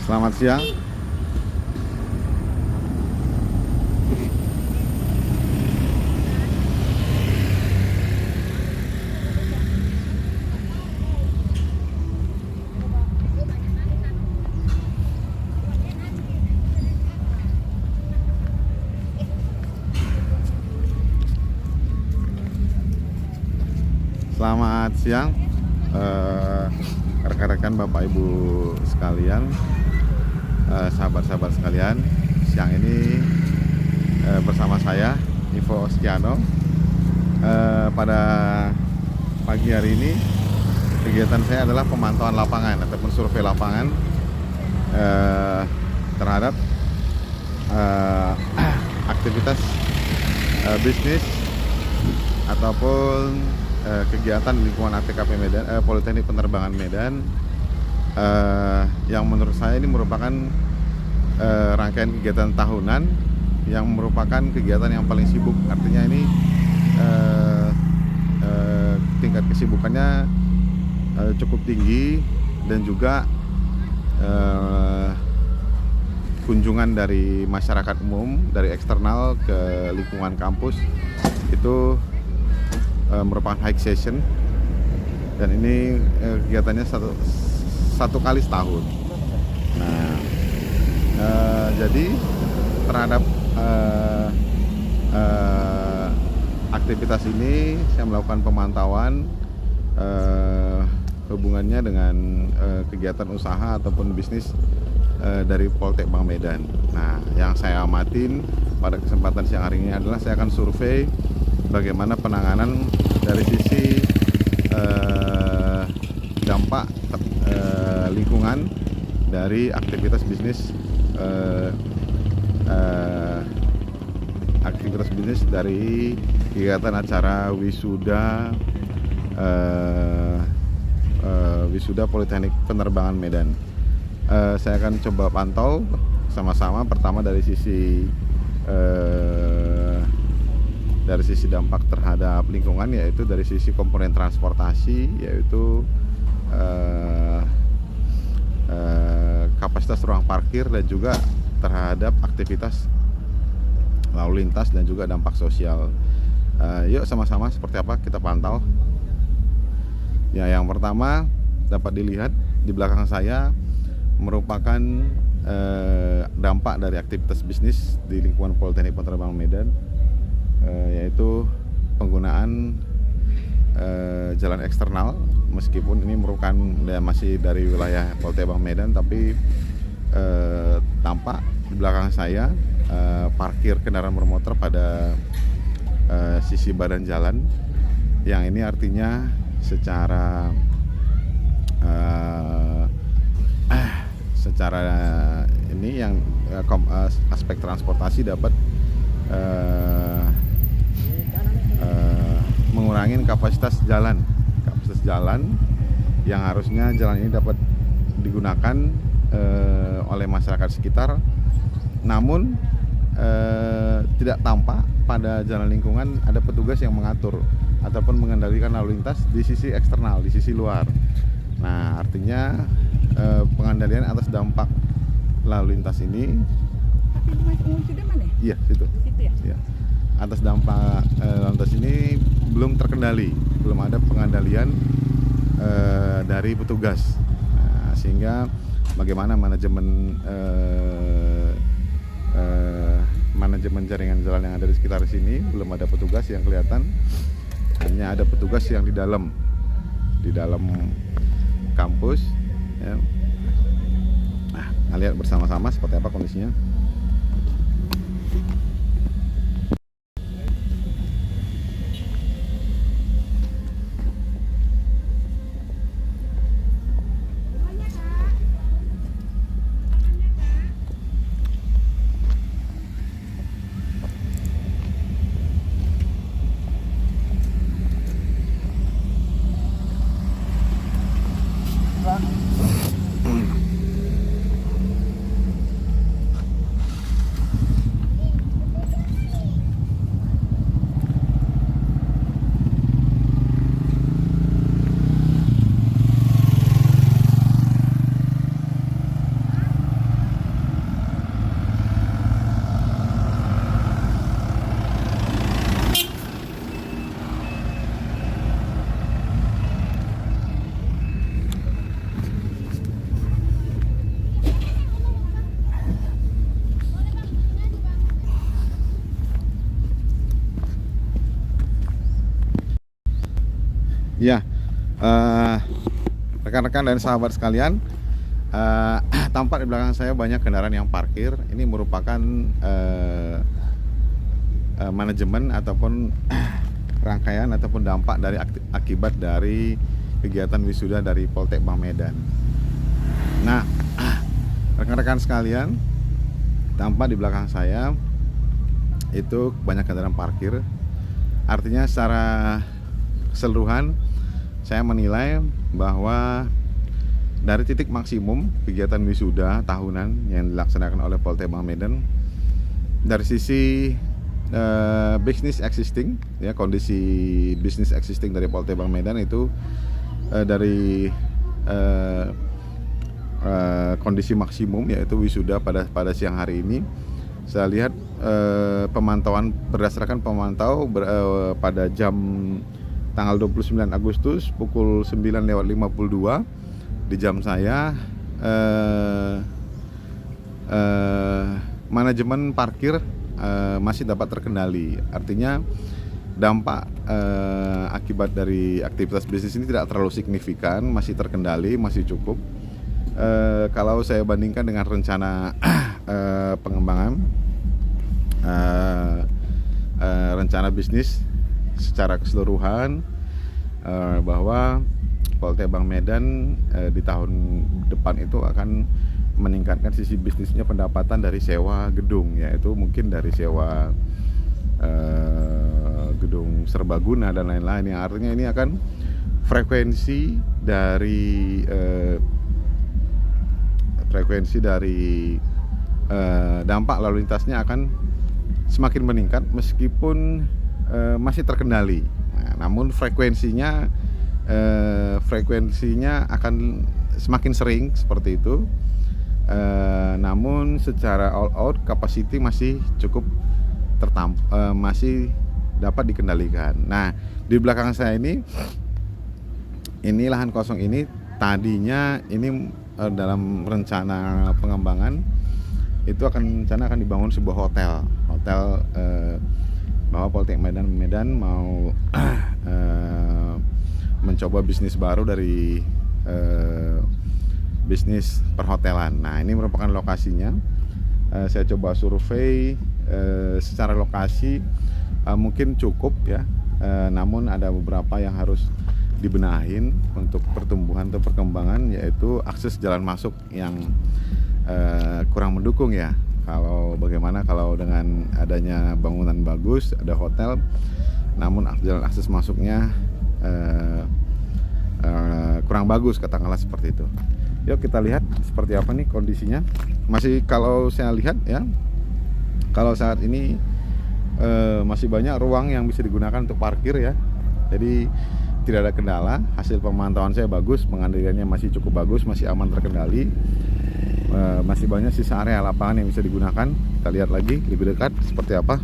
Selamat siang. Selamat siang, rekan-rekan Bapak Ibu sekalian, sahabat-sahabat sekalian. Siang ini bersama saya Ivo Ostiano. Pada pagi hari ini kegiatan saya adalah pemantauan lapangan ataupun survei lapangan terhadap aktivitas bisnis ataupun kegiatan di lingkungan ATKP Medan, Politeknik Penerbangan Medan, yang menurut saya ini merupakan rangkaian kegiatan tahunan yang merupakan kegiatan yang paling sibuk. Artinya ini tingkat kesibukannya cukup tinggi, dan juga kunjungan dari masyarakat umum, dari eksternal ke lingkungan kampus itu merupakan high session, dan ini kegiatannya satu kali setahun. Nah, jadi terhadap aktivitas ini saya melakukan pemantauan hubungannya dengan kegiatan usaha ataupun bisnis dari Poltek Bank Medan. Nah, yang saya amatin pada kesempatan siang hari ini adalah saya akan survei bagaimana penanganan dari sisi dampak lingkungan dari aktivitas bisnis dari kegiatan acara wisuda Politeknik Penerbangan Medan. Saya akan coba pantau sama-sama, pertama dari sisi dampak terhadap lingkungan, yaitu dari sisi komponen transportasi, yaitu kapasitas ruang parkir, dan juga terhadap aktivitas lalu lintas dan juga dampak sosial. Yuk sama-sama seperti apa kita pantau. Ya, yang pertama dapat dilihat di belakang saya merupakan dampak dari aktivitas bisnis di lingkungan Politeknik Penerbangan Medan, yaitu penggunaan jalan eksternal. Meskipun ini merupakan masih dari wilayah Politeknik Medan, tapi tampak di belakang saya parkir kendaraan bermotor pada sisi badan jalan, yang ini artinya secara ini yang aspek transportasi dapat mengurangi kapasitas jalan yang harusnya jalan ini dapat digunakan oleh masyarakat sekitar, namun tidak tampak pada jalan lingkungan ada petugas yang mengatur ataupun mengendalikan lalu lintas di sisi eksternal, di sisi luar. Nah, artinya pengendalian atas dampak lalu lintas ini, iya situ, ya. Atas dampak lalu lintas ini belum terkendali, belum ada pengendalian dari petugas. Nah, sehingga bagaimana manajemen jaringan jalan yang ada di sekitar sini, belum ada petugas yang kelihatan, hanya ada petugas yang di dalam kampus, ya. Nah, lihat bersama-sama seperti apa kondisinya. Ya, rekan-rekan dan sahabat sekalian, tampak di belakang saya banyak kendaraan yang parkir. Ini merupakan manajemen ataupun rangkaian ataupun dampak dari akibat dari kegiatan wisuda dari Poltek Bank Medan. Nah, rekan-rekan sekalian, tampak di belakang saya itu banyak kendaraan parkir. Artinya secara keseluruhan saya menilai bahwa dari titik maksimum kegiatan wisuda tahunan yang dilaksanakan oleh Poltek Bank Medan, dari sisi business existing, ya, kondisi business existing dari Poltek Bank Medan itu dari kondisi maksimum, yaitu wisuda pada siang hari ini. Saya lihat pemantauan berdasarkan pemantau pada jam tanggal 29 Agustus pukul 9:52 di jam saya, manajemen parkir masih dapat terkendali. Artinya dampak akibat dari aktivitas bisnis ini tidak terlalu signifikan, masih terkendali, masih cukup. Kalau saya bandingkan dengan rencana pengembangan rencana bisnis secara keseluruhan, bahwa Poltek Bank Medan di tahun depan itu akan meningkatkan sisi bisnisnya, pendapatan dari sewa gedung, yaitu mungkin dari sewa gedung serbaguna dan lain-lain, yang artinya ini akan frekuensi dari dampak lalu lintasnya akan semakin meningkat meskipun masih terkendali. Nah, namun frekuensinya akan semakin sering seperti itu. Namun secara all out capacity masih cukup masih dapat dikendalikan. Nah, di belakang saya ini lahan kosong ini tadinya ini dalam rencana pengembangan itu akan dibangun sebuah hotel bahwa Poltek Medan mau mencoba bisnis baru dari bisnis perhotelan. Nah, ini merupakan lokasinya. Saya coba survei secara lokasi, mungkin cukup ya, namun ada beberapa yang harus dibenahin untuk pertumbuhan atau perkembangan, yaitu akses jalan masuk yang kurang mendukung ya. Bagaimana kalau dengan adanya bangunan bagus, ada hotel, namun jalan akses masuknya kurang bagus, katakanlah seperti itu. Yuk kita lihat seperti apa nih kondisinya. Masih, kalau saya lihat ya, kalau saat ini masih banyak ruang yang bisa digunakan untuk parkir ya. Jadi tidak ada kendala. Hasil pemantauan saya bagus, pengendaliannya masih cukup bagus, masih aman terkendali. Masih banyak sisa area lapangan yang bisa digunakan. Kita lihat lagi lebih dekat seperti apa.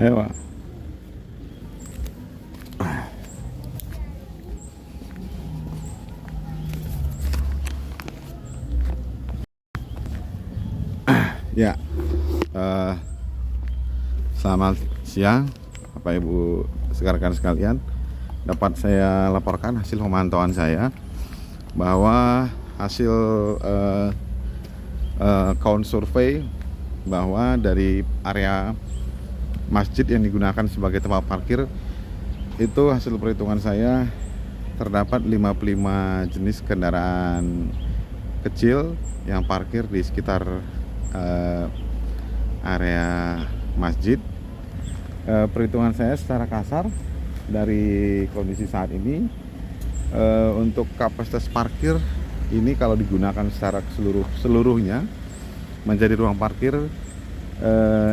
Ayo Pak. Ya, selamat siang Bapak Ibu rekan sekalian. Dapat saya laporkan hasil pemantauan saya bahwa hasil count survei bahwa dari area masjid yang digunakan sebagai tempat parkir itu hasil perhitungan saya terdapat 55 jenis kendaraan kecil yang parkir di sekitar area masjid. Perhitungan saya secara kasar dari kondisi saat ini, untuk kapasitas parkir ini kalau digunakan secara seluruhnya menjadi ruang parkir,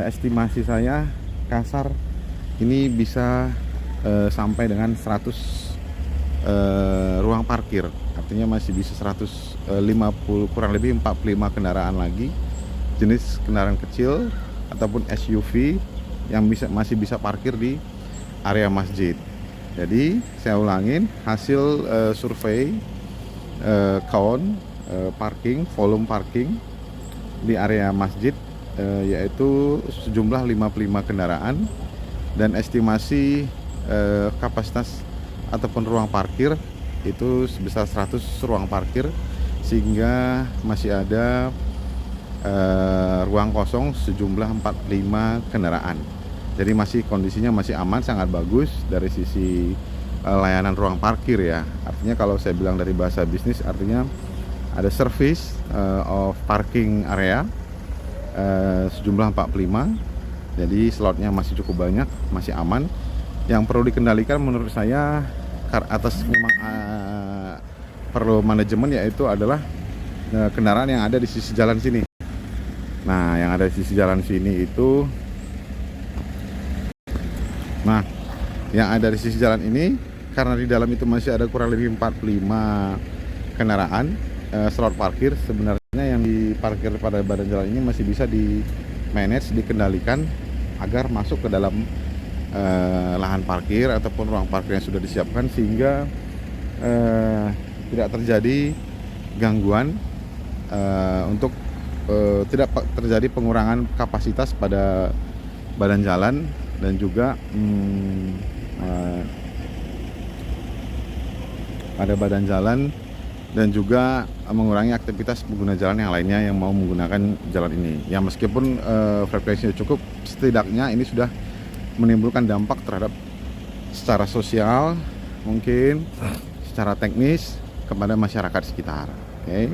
estimasi saya kasar ini bisa sampai dengan 100 ruang parkir. Artinya masih bisa 150, kurang lebih 45 kendaraan lagi jenis kendaraan kecil ataupun SUV yang masih bisa parkir di area masjid. Jadi saya ulangin hasil survei count parking, volume parking di area masjid, yaitu sejumlah 55 kendaraan, dan estimasi kapasitas ataupun ruang parkir itu sebesar 100 ruang parkir, sehingga masih ada ruang kosong sejumlah 45 kendaraan. Jadi masih kondisinya masih aman, sangat bagus dari sisi layanan ruang parkir ya. Artinya kalau saya bilang dari bahasa bisnis, artinya ada service of parking area sejumlah 45. Jadi slotnya masih cukup banyak, masih aman. Yang perlu dikendalikan menurut saya atas memang perlu manajemen, yaitu adalah kendaraan yang ada di sisi jalan sini. Nah, yang ada di sisi jalan sini itu, nah, yang ada di sisi jalan ini, karena di dalam itu masih ada kurang lebih 45 kendaraan, slot parkir sebenarnya yang diparkir pada badan jalan ini masih bisa di manage, dikendalikan agar masuk ke dalam lahan parkir ataupun ruang parkir yang sudah disiapkan, sehingga tidak terjadi gangguan untuk tidak terjadi pengurangan kapasitas pada badan jalan, dan juga pada badan jalan, dan juga mengurangi aktivitas pengguna jalan yang lainnya yang mau menggunakan jalan ini. Ya, meskipun frekuensinya cukup, setidaknya ini sudah menimbulkan dampak terhadap secara sosial, mungkin secara teknis kepada masyarakat sekitar. Oke.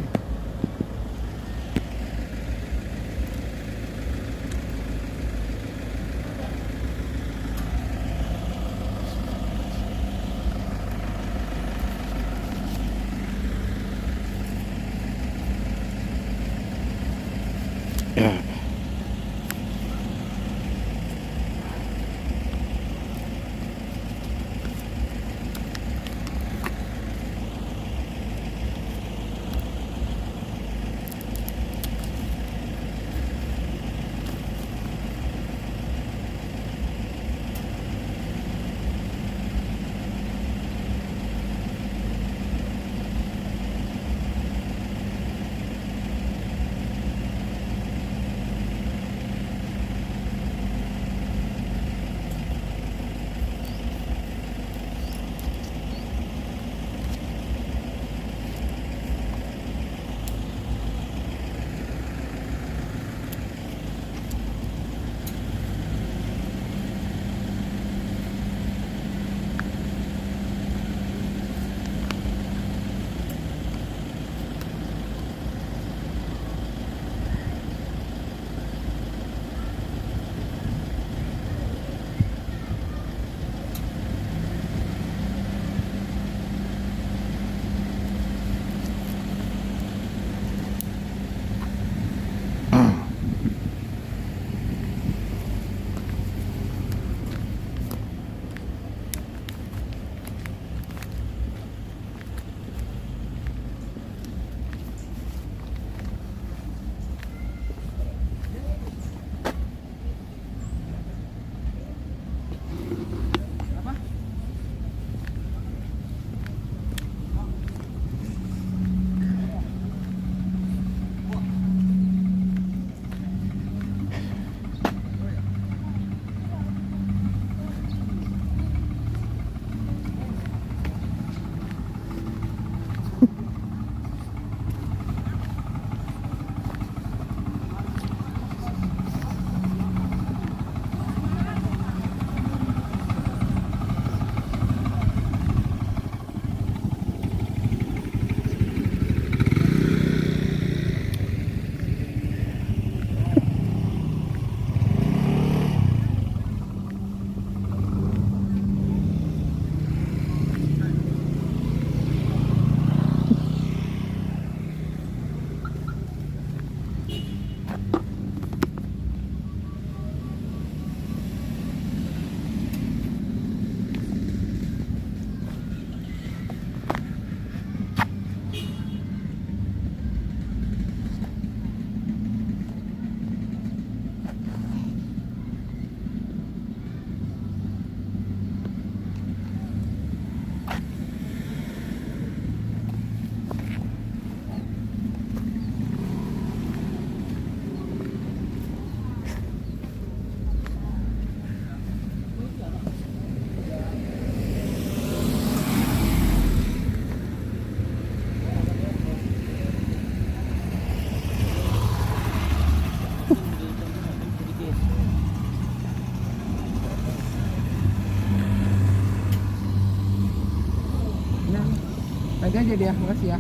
Nanti aja dia, makasih ya.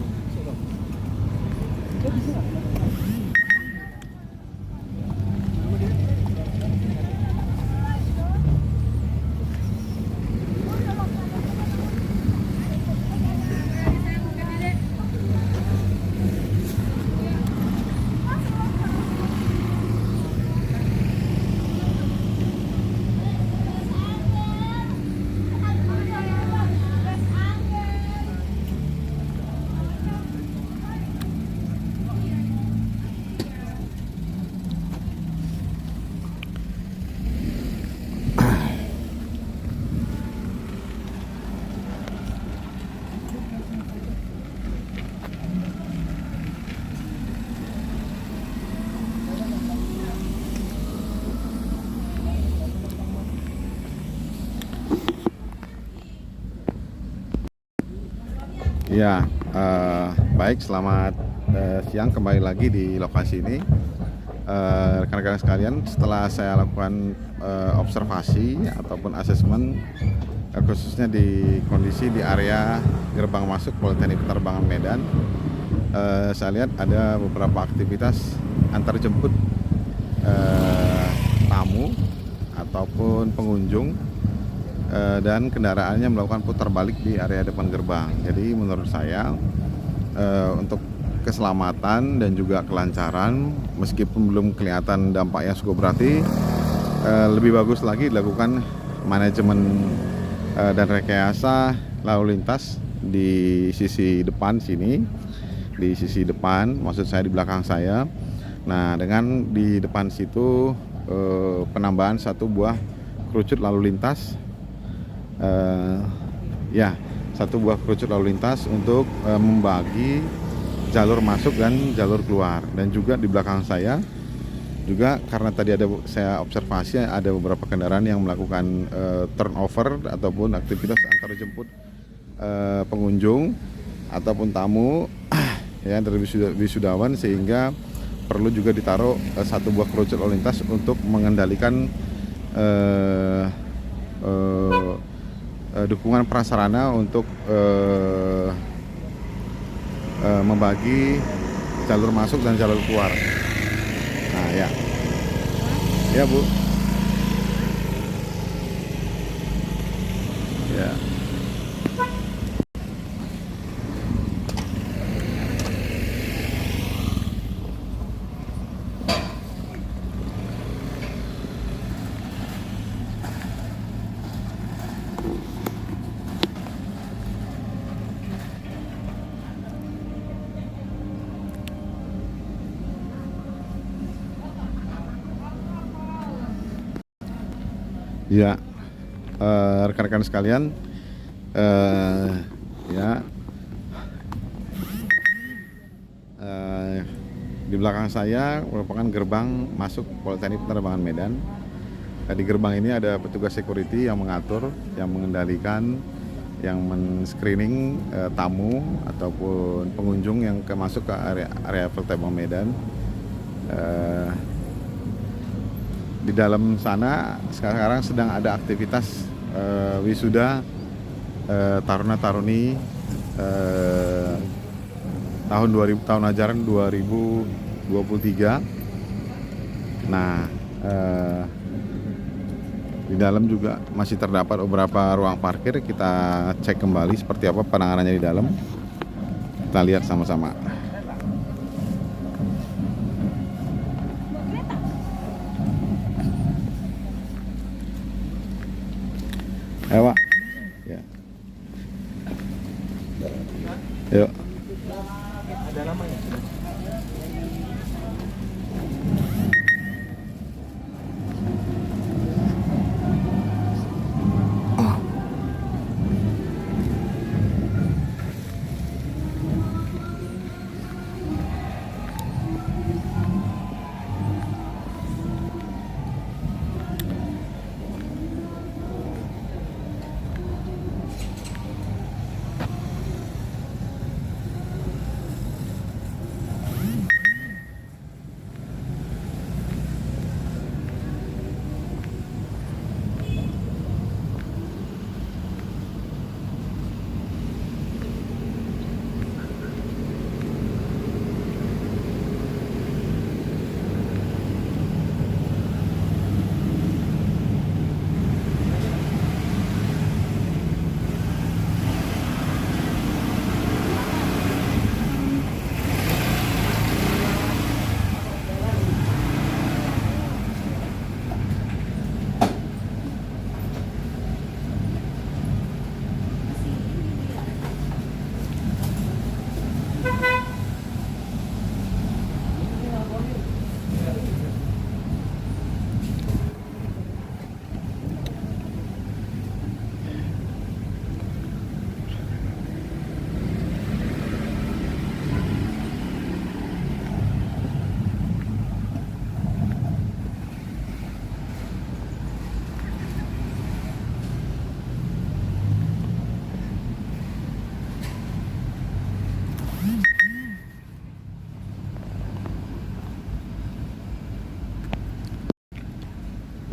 Ya, baik, selamat siang, kembali lagi di lokasi ini. Rekan-rekan sekalian, setelah saya lakukan observasi ataupun asesmen, khususnya di kondisi di area gerbang masuk Politeknik Penerbangan Medan, saya lihat ada beberapa aktivitas antar jemput tamu ataupun pengunjung, dan kendaraannya melakukan putar balik di area depan gerbang. Jadi menurut saya untuk keselamatan dan juga kelancaran, meskipun belum kelihatan dampak yang cukup berarti, lebih bagus lagi dilakukan manajemen dan rekayasa lalu lintas di sisi depan sini, di sisi depan, maksud saya di belakang saya. Nah, dengan di depan situ penambahan satu buah kerucut lalu lintas, satu buah kerucut lalu lintas untuk membagi jalur masuk dan jalur keluar. Dan juga di belakang saya juga, karena tadi saya observasi ada beberapa kendaraan yang melakukan turnover ataupun aktivitas antar jemput pengunjung ataupun tamu ya dari wisudawan, sehingga perlu juga ditaruh satu buah kerucut lalu lintas untuk mengendalikan dukungan prasarana untuk membagi jalur masuk dan jalur keluar. Nah, ya Bu, ya. Ya, rekan-rekan sekalian, di belakang saya merupakan gerbang masuk Politeknik Penerbangan Medan. Di gerbang ini ada petugas security yang mengatur, yang mengendalikan, yang men-screening tamu ataupun pengunjung yang masuk ke area Politeknik Medan. Di dalam sana sekarang sedang ada aktivitas wisuda taruna-taruni tahun ajaran 2023. Nah, di dalam juga masih terdapat beberapa ruang parkir. Kita cek kembali seperti apa penanganannya di dalam. Kita lihat sama-sama. Ayo, Pak. Ya. Yuk. Ada namanya.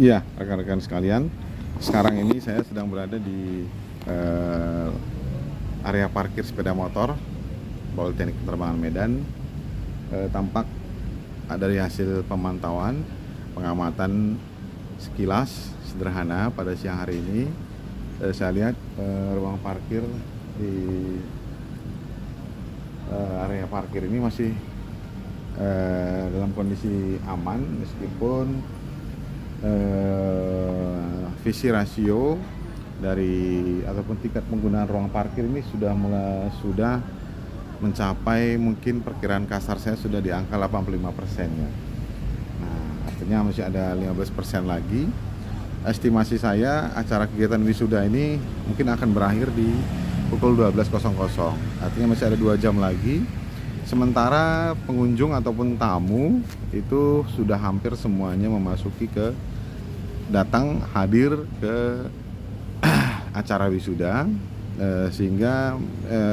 Iya, rekan-rekan sekalian, sekarang ini saya sedang berada di area parkir sepeda motor Politeknik Penerbangan Medan. Tampak dari hasil pemantauan, pengamatan sekilas sederhana pada siang hari ini, saya lihat ruang parkir di area parkir ini masih dalam kondisi aman, meskipun visi rasio dari ataupun tingkat penggunaan ruang parkir ini sudah mencapai, mungkin perkiraan kasar saya sudah di angka 85% ya. Nah, artinya masih ada 15% lagi. Estimasi saya acara kegiatan wisuda ini mungkin akan berakhir di pukul 12.00. Artinya masih ada 2 jam lagi. Sementara pengunjung ataupun tamu itu sudah hampir semuanya memasuki hadir ke acara wisuda, sehingga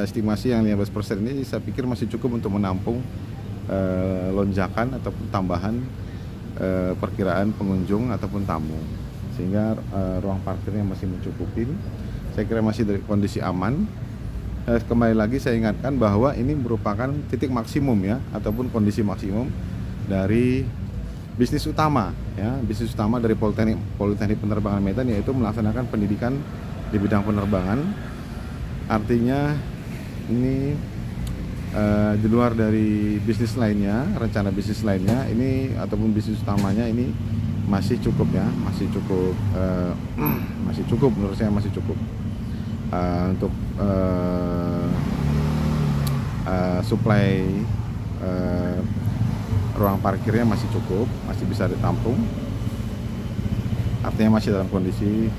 estimasi yang 15% ini saya pikir masih cukup untuk menampung lonjakan ataupun tambahan perkiraan pengunjung ataupun tamu, sehingga ruang parkirnya masih mencukupi. Saya kira masih dari kondisi aman. Kembali lagi saya ingatkan bahwa ini merupakan titik maksimum ya, ataupun kondisi maksimum dari bisnis utama ya, bisnis utama dari Politeknik Penerbangan Medan, yaitu melaksanakan pendidikan di bidang penerbangan. Artinya ini di luar dari bisnis lainnya, rencana bisnis lainnya ini ataupun bisnis utamanya ini masih cukup ya, masih cukup menurut saya, masih cukup untuk supply ruang parkirnya masih cukup, masih bisa ditampung. Artinya masih dalam kondisi.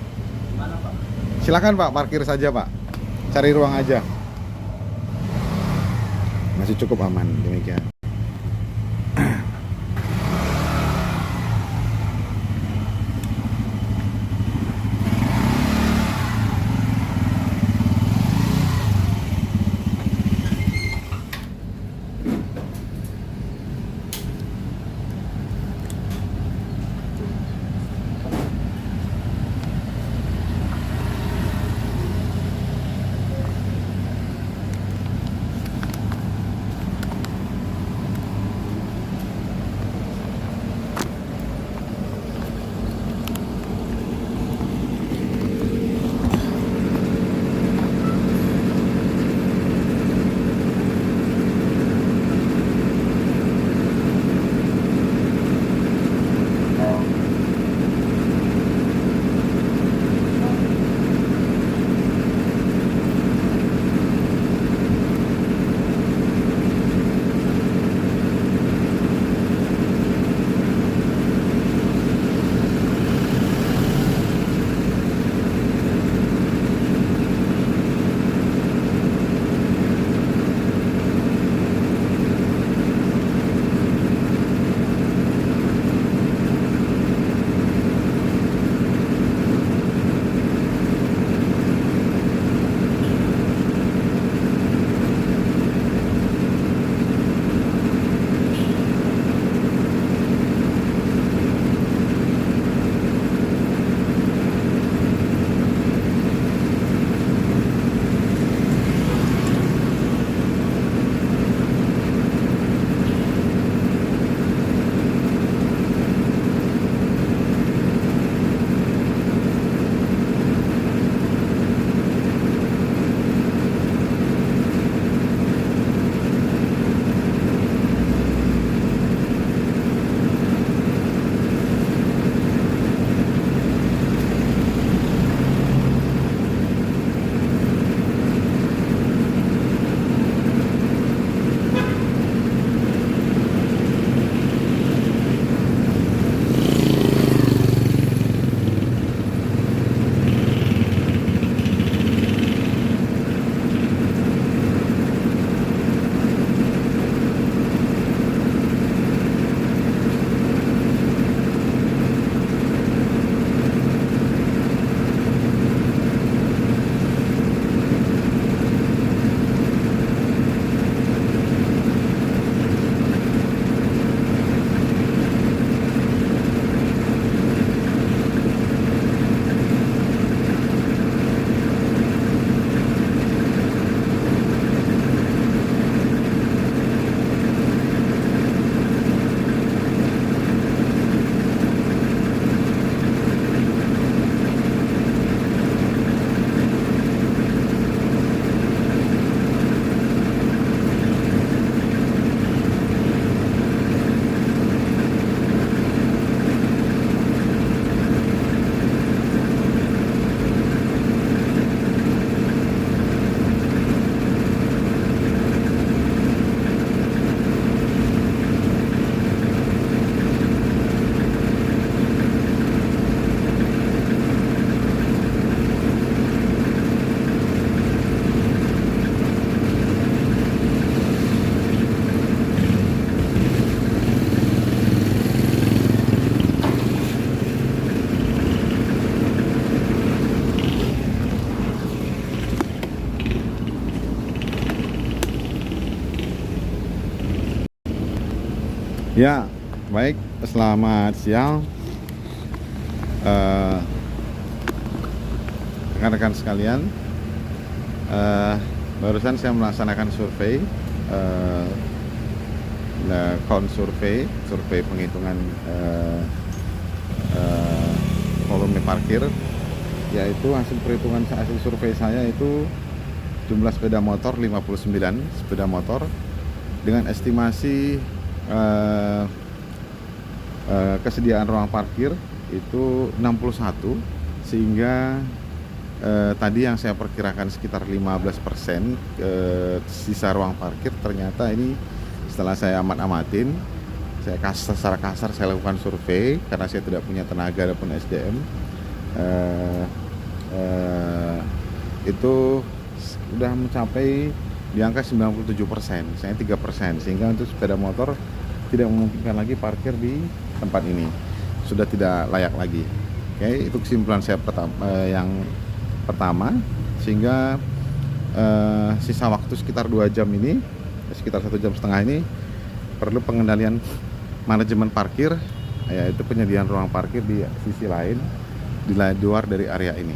Silakan Pak, parkir saja Pak, cari ruang aja, masih cukup aman. Demikian. Ya, baik. Selamat siang, rekan-rekan sekalian. Barusan saya melaksanakan survei, survei penghitungan volume parkir, yaitu hasil perhitungan hasil survei saya itu jumlah sepeda motor 59 sepeda motor dengan estimasi kesediaan ruang parkir itu 61, sehingga tadi yang saya perkirakan sekitar 15% sisa ruang parkir, ternyata ini setelah saya amatin, secara kasar saya lakukan survei karena saya tidak punya tenaga ataupun SDM, itu sudah mencapai di angka 97%, saya 3%, sehingga untuk sepeda motor tidak memungkinkan lagi parkir di tempat ini, sudah tidak layak lagi. Oke, itu kesimpulan saya yang pertama, sehingga sisa waktu sekitar 2 jam ini, sekitar 1,5 jam ini perlu pengendalian manajemen parkir, yaitu penyediaan ruang parkir di sisi lain di luar dari area ini.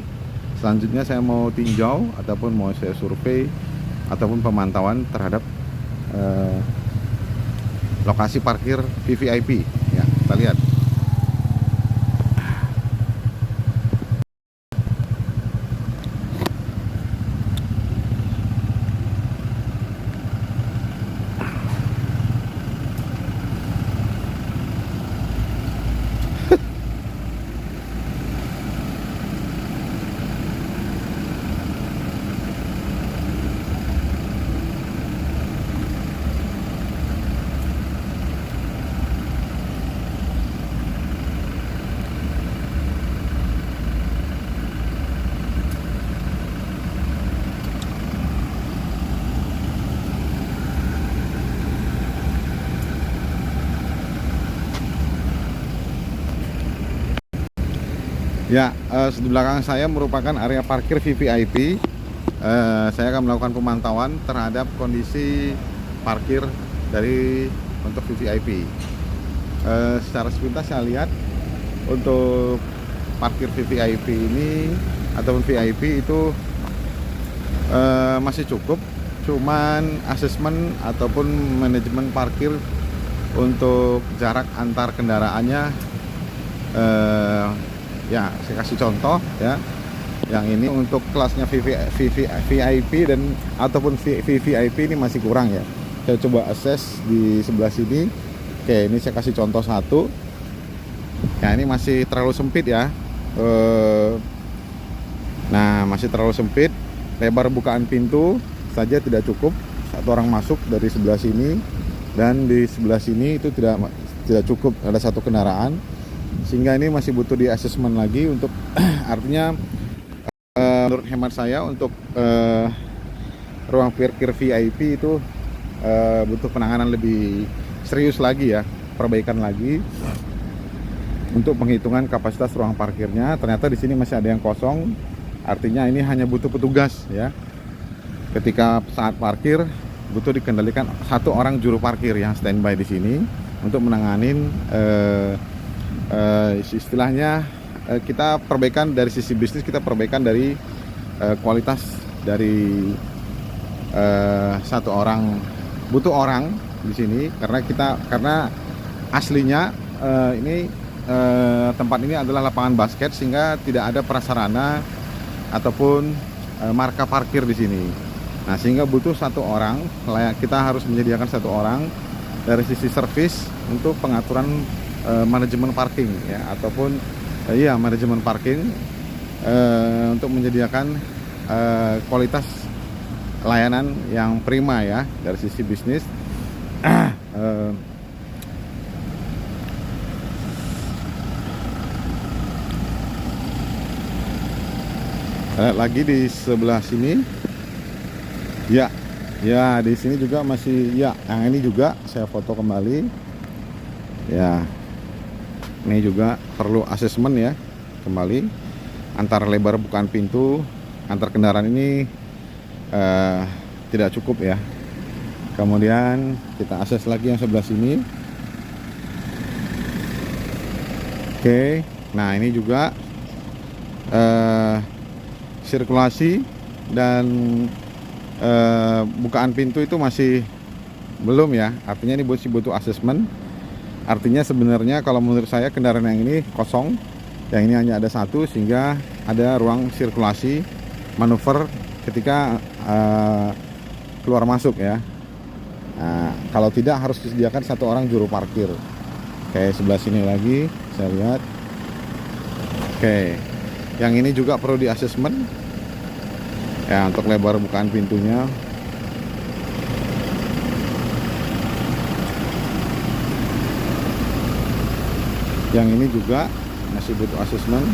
Selanjutnya saya mau tinjau ataupun mau saya survei ataupun pemantauan terhadap lokasi parkir VVIP ya, kita lihat. Ya, di belakang saya merupakan area parkir VVIP. Saya akan melakukan pemantauan terhadap kondisi parkir untuk VVIP. Secara sepintas saya lihat untuk parkir VVIP ini ataupun VIP itu masih cukup. Cuman asesmen ataupun manajemen parkir untuk jarak antar kendaraannya, ya saya kasih contoh ya, yang ini untuk kelasnya VIP dan ataupun VVIP ini masih kurang ya. Saya coba akses di sebelah sini. Oke, ini saya kasih contoh satu ya, ini masih terlalu sempit ya. Nah, masih terlalu sempit, lebar bukaan pintu saja tidak cukup, satu orang masuk dari sebelah sini, dan di sebelah sini itu tidak cukup, ada satu kendaraan, sehingga ini masih butuh di asesmen lagi untuk artinya menurut hemat saya untuk ruang parkir VIP itu butuh penanganan lebih serius lagi ya, perbaikan lagi untuk penghitungan kapasitas ruang parkirnya. Ternyata di sini masih ada yang kosong, artinya ini hanya butuh petugas ya. Ketika saat parkir butuh dikendalikan satu orang juru parkir yang standby di sini untuk menanganin istilahnya kita perbaikan dari sisi bisnis, kita perbaikan dari kualitas dari satu orang, butuh orang di sini karena aslinya ini tempat ini adalah lapangan basket, sehingga tidak ada prasarana ataupun marka parkir di sini. Nah, sehingga butuh satu orang, kita harus menyediakan satu orang dari sisi servis untuk pengaturan manajemen parking ya, ataupun manajemen parking untuk menyediakan kualitas layanan yang prima ya dari sisi bisnis. Lagi di sebelah sini ya, di sini juga masih ya, yang ini juga saya foto kembali ya. Ini juga perlu asesmen ya, kembali antar lebar bukaan pintu antar kendaraan ini tidak cukup ya. Kemudian kita akses lagi yang sebelah sini Oke, nah ini juga sirkulasi dan bukaan pintu itu masih belum ya, artinya ini butuh asesmen. Artinya sebenarnya kalau menurut saya kendaraan yang ini kosong, yang ini hanya ada satu, sehingga ada ruang sirkulasi manuver ketika keluar masuk ya. Nah, kalau tidak harus disediakan satu orang juru parkir. Oke, sebelah sini lagi saya lihat. Oke, yang ini juga perlu di asesmen ya untuk lebar bukaan pintunya. Yang ini juga masih butuh asesmen.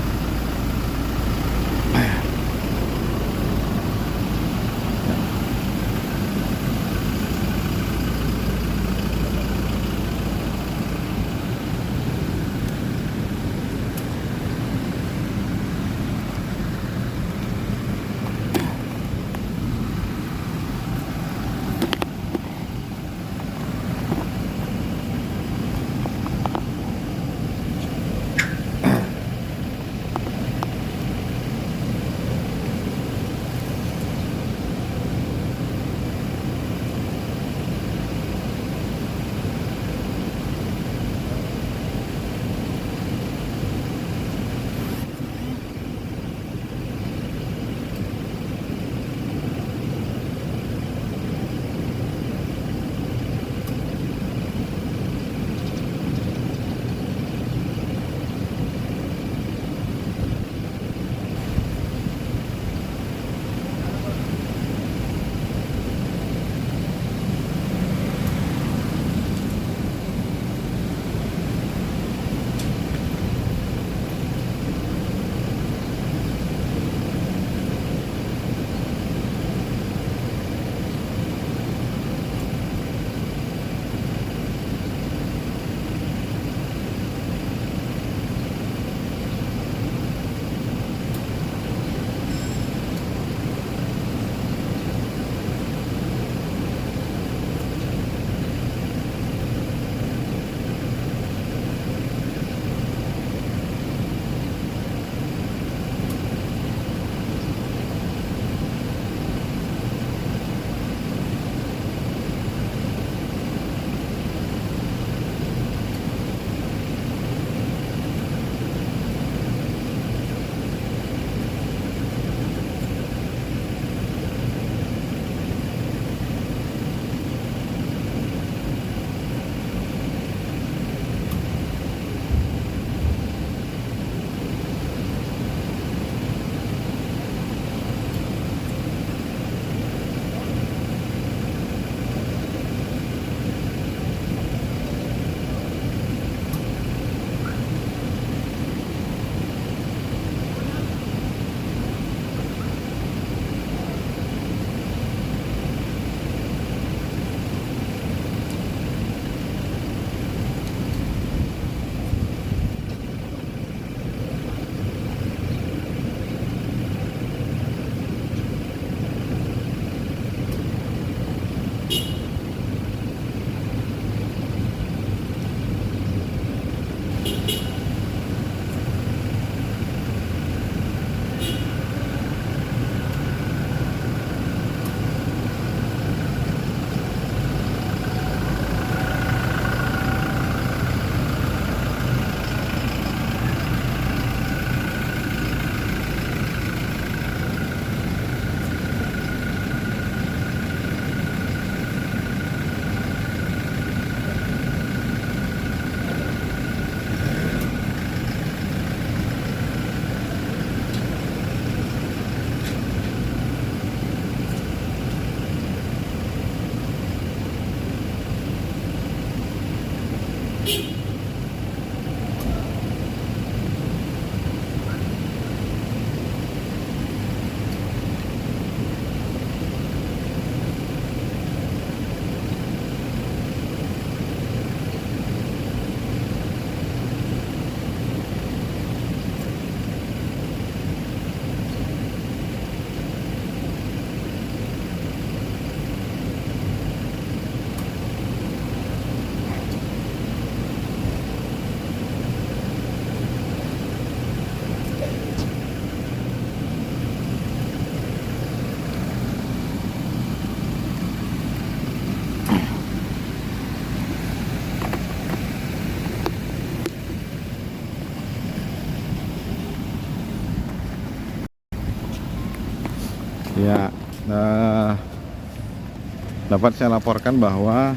dapat saya laporkan bahwa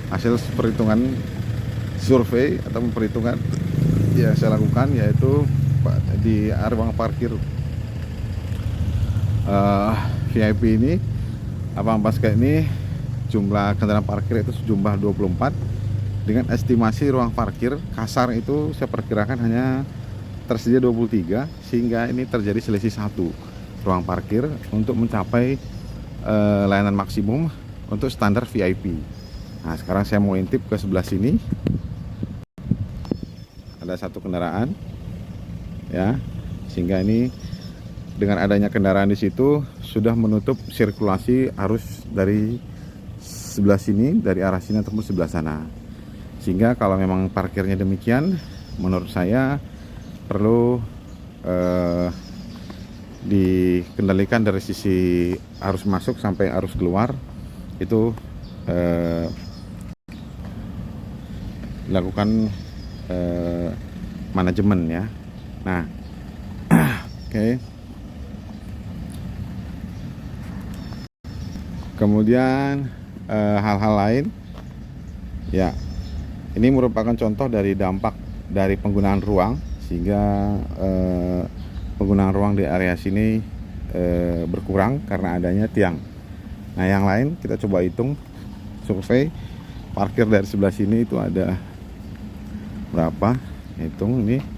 hasil perhitungan survei atau perhitungan yang saya lakukan, yaitu di ruang parkir VIP ini, Abang Pasca ini, jumlah kendaraan parkir itu sejumlah 24, dengan estimasi ruang parkir kasar itu saya perkirakan hanya tersedia 23, sehingga ini terjadi selisih 1 ruang parkir untuk mencapai layanan maksimum untuk standar VIP. Nah, sekarang saya mau intip ke sebelah sini. Ada 1 kendaraan ya, sehingga ini dengan adanya kendaraan di situ sudah menutup sirkulasi arus dari sebelah sini, dari arah sini ataupun sebelah sana. Sehingga kalau memang parkirnya demikian, menurut saya perlu dikendalikan dari sisi arus masuk sampai arus keluar, itu dilakukan manajemen ya. Nah, oke. Kemudian hal-hal lain ya, ini merupakan contoh dari dampak dari penggunaan ruang, sehingga penggunaan ruang di area sini berkurang karena adanya tiang. Nah, yang lain kita coba hitung survei parkir dari sebelah sini itu ada berapa, hitung ini.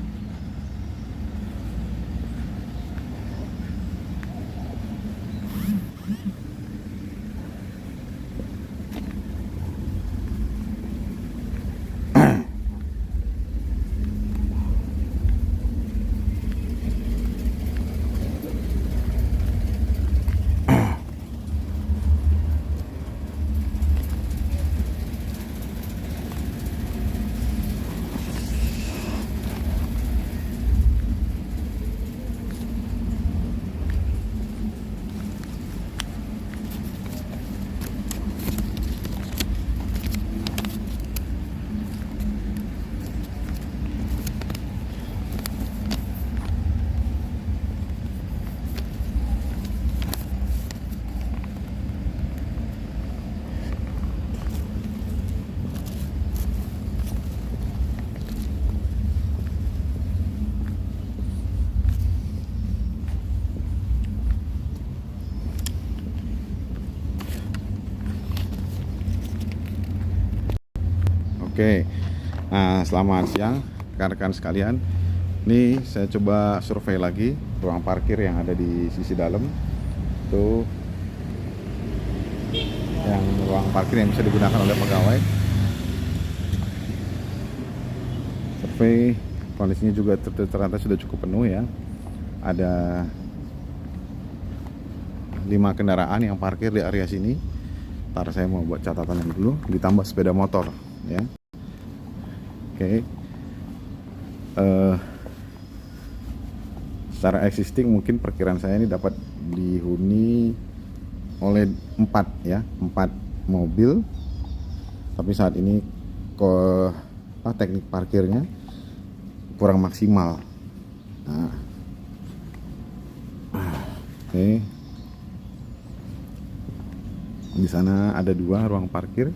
Oke, nah selamat siang rekan-rekan sekalian. Ini saya coba survei lagi ruang parkir yang ada di sisi dalam. Itu yang ruang parkir yang bisa digunakan oleh pegawai. Survei kondisinya juga ternyata sudah cukup penuh ya. Ada 5 kendaraan yang parkir di area sini. Ntar saya mau buat catatan dulu, ditambah sepeda motor ya. Oke. Secara existing mungkin perkiraan saya ini dapat dihuni oleh 4 mobil, tapi saat ini teknik parkirnya kurang maksimal. Nah, oke. Di sana ada 2 ruang parkir.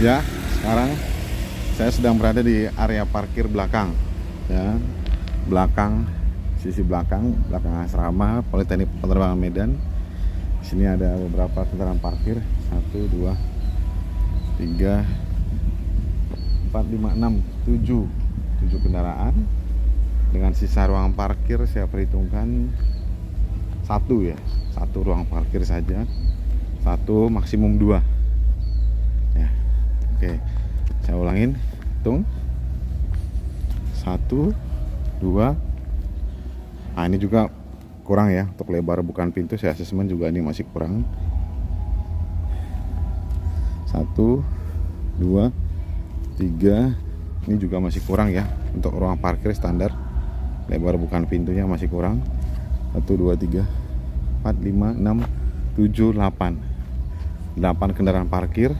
Ya, sekarang saya sedang berada di area parkir belakang, ya, sisi belakang asrama Politeknik Penerbangan Medan. Di sini ada beberapa kendaraan parkir, 1, 2, 3, 4, 5, 6, 7 kendaraan. Dengan sisa ruang parkir saya perhitungkan satu ruang parkir saja, satu maksimum 2. Ya, oke, saya ulangin, hitung 1, 2. Nah, ini juga kurang ya untuk lebar bukan pintu. Saya asesmen juga ini masih kurang. 1, 2, 3. Ini juga masih kurang ya untuk ruang parkir standar. Lebar bukan pintunya masih kurang. 1, 2, 3, 4, 5, 6, 7, 8 kendaraan parkir.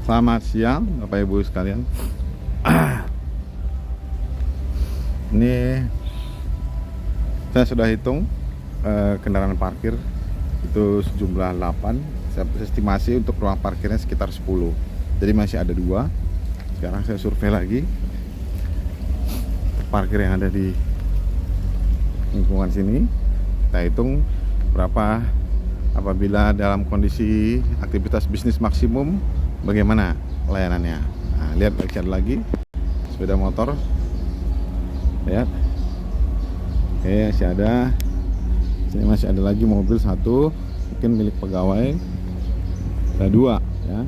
Selamat siang Bapak Ibu sekalian. Ini saya sudah hitung kendaraan parkir itu sejumlah 8. Saya estimasi untuk ruang parkirnya sekitar 10. Jadi masih ada 2. Sekarang saya survei lagi parkir yang ada di lingkungan sini. Kita hitung berapa apabila dalam kondisi aktivitas bisnis maksimum, bagaimana layanannya. Nah, lihat lagi sepeda motor, lihat. Oke, masih ada. Sini masih ada lagi mobil 1, mungkin milik pegawai. Ada 2 ya.